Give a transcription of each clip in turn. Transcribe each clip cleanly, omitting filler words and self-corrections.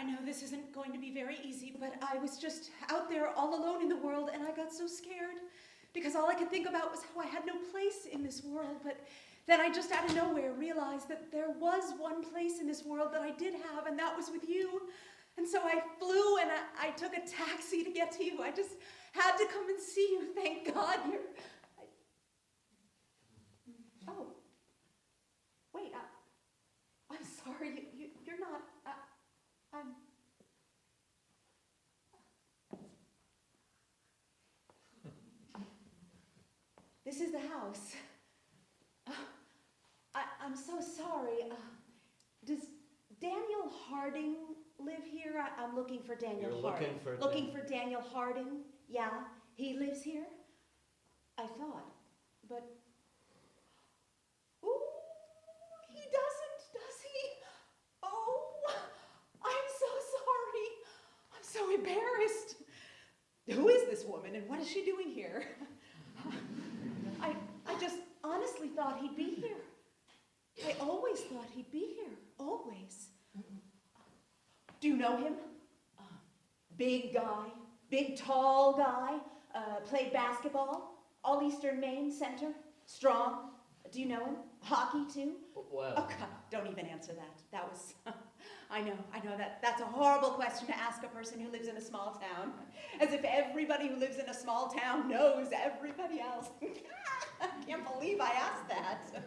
I know this isn't going to be very easy, but I was just out there all alone in the world, and I got so scared because all I could think about was how I had no place in this world. But then I just out of nowhere realized that there was one place in this world that I did have, and that was with you. And so I flew and I took a taxi to get to you. I just had to come and see you. Thank God you're... Oh. Wait, I'm sorry. You're not... I'm... This is the house. I'm so sorry. Does Daniel Harding live here? I'm looking for Daniel Harding. Looking for Daniel Harding? Yeah, he lives here? I thought, but... Ooh, he doesn't, does he? Oh, I'm so sorry. I'm so embarrassed. Who is this woman and what is she doing here? I just honestly thought he'd be here. I always thought he'd be here, always. Do you know him? Big guy, big tall guy, played basketball, all Eastern Maine center, strong. Do you know him? Hockey too? Well... Oh God, don't even answer that. That was, I know that's a horrible question to ask a person who lives in a small town. As if everybody who lives in a small town knows everybody else. I can't believe I asked that.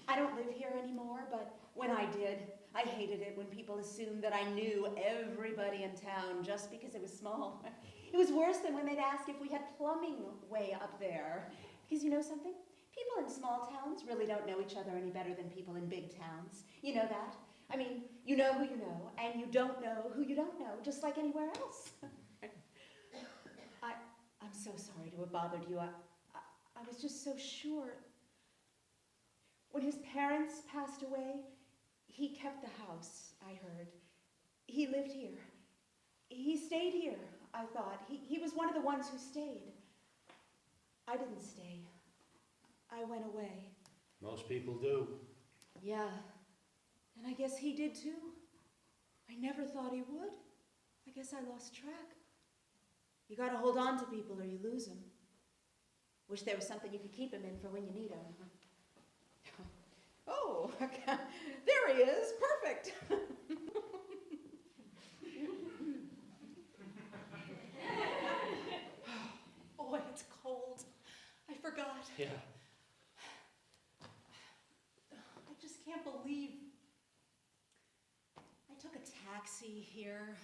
I don't live here anymore, but when I did, I hated it when people assumed that I knew everybody in town just because it was small. It was worse than when they'd ask if we had plumbing way up there. Because you know something? People in small towns really don't know each other any better than people in big towns. You know that? I mean, you know who you know, and you don't know who you don't know, just like anywhere else. I'm so sorry to have bothered you. I was just so sure. When his parents passed away, he kept the house, I heard. He lived here. He stayed here, I thought. He was one of the ones who stayed. I didn't stay. I went away. Most people do. Yeah, and I guess he did too. I never thought he would. I guess I lost track. You gotta hold on to people or you lose them. Wish there was something you could keep him in for when you need him. Oh, okay. There he is. Perfect. Boy, it's cold. I forgot. Yeah. I just can't believe I took a taxi here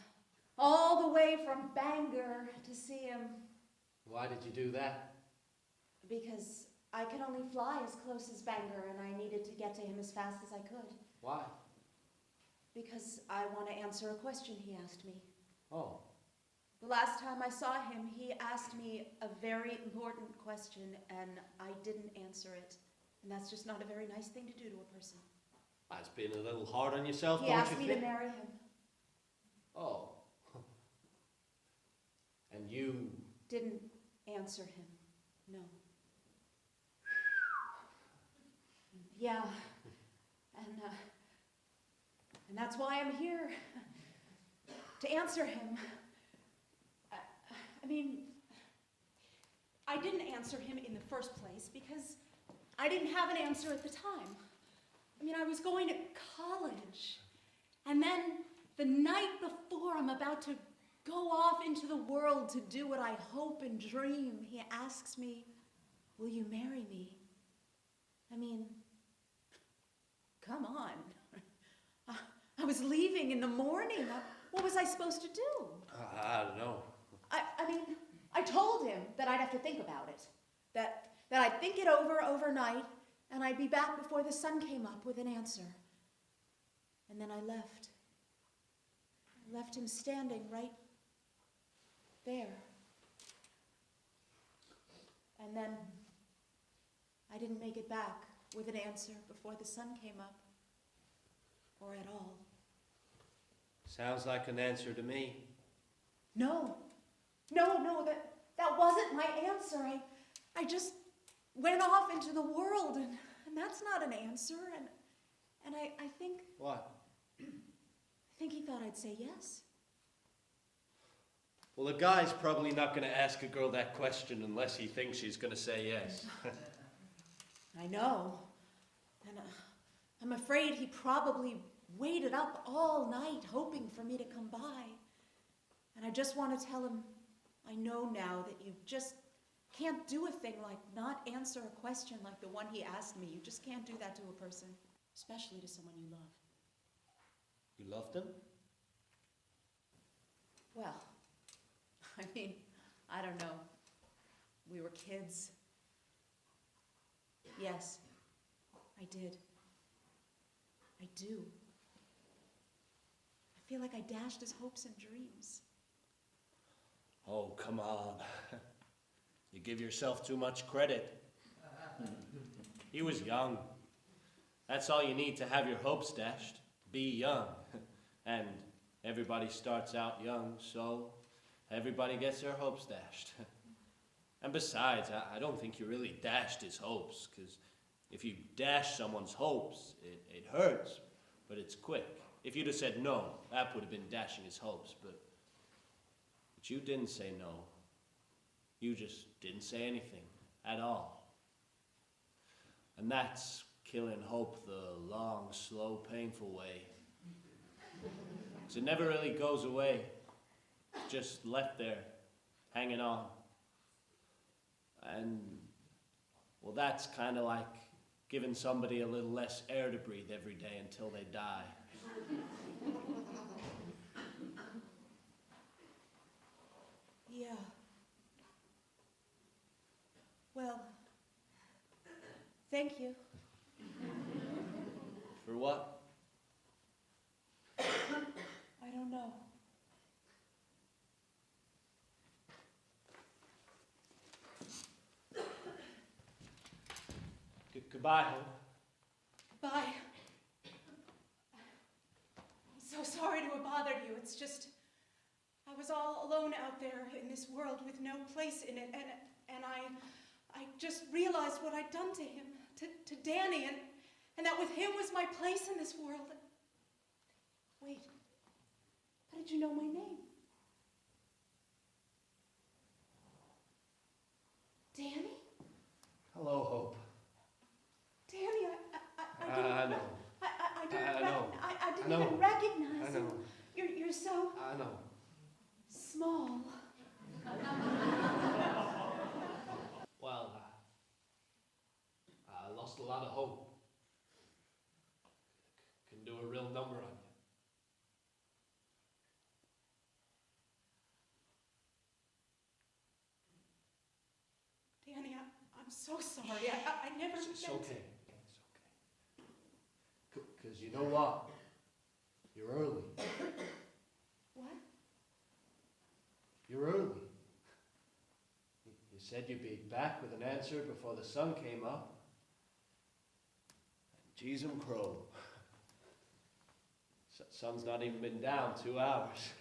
all the way from Bangor to see him. Why did you do that? Because I could only fly as close as Bangor, and I needed to get to him as fast as I could. Why? Because I want to answer a question he asked me. Oh. The last time I saw him, he asked me a very important question, and I didn't answer it. And that's just not a very nice thing to do to a person. That's been a little hard on yourself, He don't you asked me think? to marry him. Oh. And you... Didn't answer him. No. Yeah, and that's why I'm here, to answer him. I mean, I didn't answer him in the first place because I didn't have an answer at the time. I mean, I was going to college, and then the night before I'm about to go off into the world to do what I hope and dream, he asks me, "Will you marry me?" I mean, come on. I was leaving in the morning. What was I supposed to do? I don't know. I mean, I told him that I'd have to think about it. That I'd think it over overnight, and I'd be back before the sun came up with an answer. And then I left. I left him standing right there. And then I didn't make it back with an answer before the sun came up, or at all. Sounds like an answer to me. No, that wasn't my answer. I just went off into the world, and that's not an answer, and I think... What? I think he thought I'd say yes. Well, a guy's probably not going to ask a girl that question unless he thinks she's going to say yes. I know. And I'm afraid he probably waited up all night hoping for me to come by. And I just want to tell him, I know now that you just can't do a thing like not answer a question like the one he asked me. You just can't do that to a person, especially to someone you love. You loved him? Well, I mean, I don't know. We were kids. Yes, I did. I do. I feel like I dashed his hopes and dreams. Oh, come on. You give yourself too much credit. He was young. That's all you need to have your hopes dashed. Be young. And everybody starts out young, so everybody gets their hopes dashed. And besides, I don't think you really dashed his hopes, because if you dash someone's hopes, it hurts, but it's quick. If you'd have said no, that would have been dashing his hopes, but you didn't say no. You just didn't say anything at all. And that's killing hope the long, slow, painful way. 'Cause it never really goes away. It's just left there, hanging on. And, well, that's kind of like giving somebody a little less air to breathe every day until they die. Yeah. Well, thank you. For what? I don't know. Goodbye, Hope. Bye. I'm so sorry to have bothered you. It's just, I was all alone out there in this world with no place in it, and I just realized what I'd done to him, to Danny, and that with him was my place in this world. Wait, how did you know my name? Danny? Hello, Hope. Danny, I know. I didn't I know. even recognize I you. know. You're so I know. small. Well, I lost a lot of hope. Can do a real number on you. Danny, I'm so sorry. I never It's meant okay. It's okay. Because you know what? You're early. What? You're early. You said you'd be back with an answer before the sun came up. Geez, crow. Sun's not even been down 2 hours.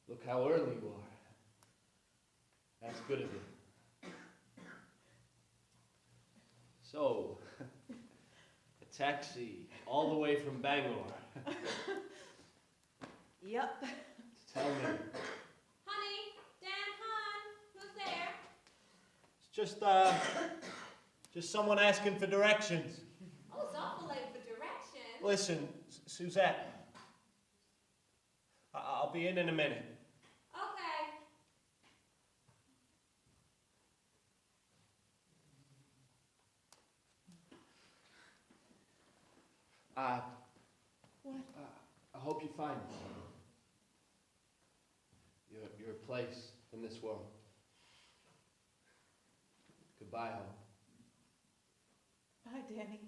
Look how early you are. That's good of you. So, a taxi all the way from Bangor. Yep. Tell me. Honey, Dan, hon, who's there? It's just someone asking for directions. Oh, it's awful late for directions. Listen, Suzette. I'll be in a minute. Okay. What? I hope you find your place in this world. Goodbye, Hope. Bye, Danny.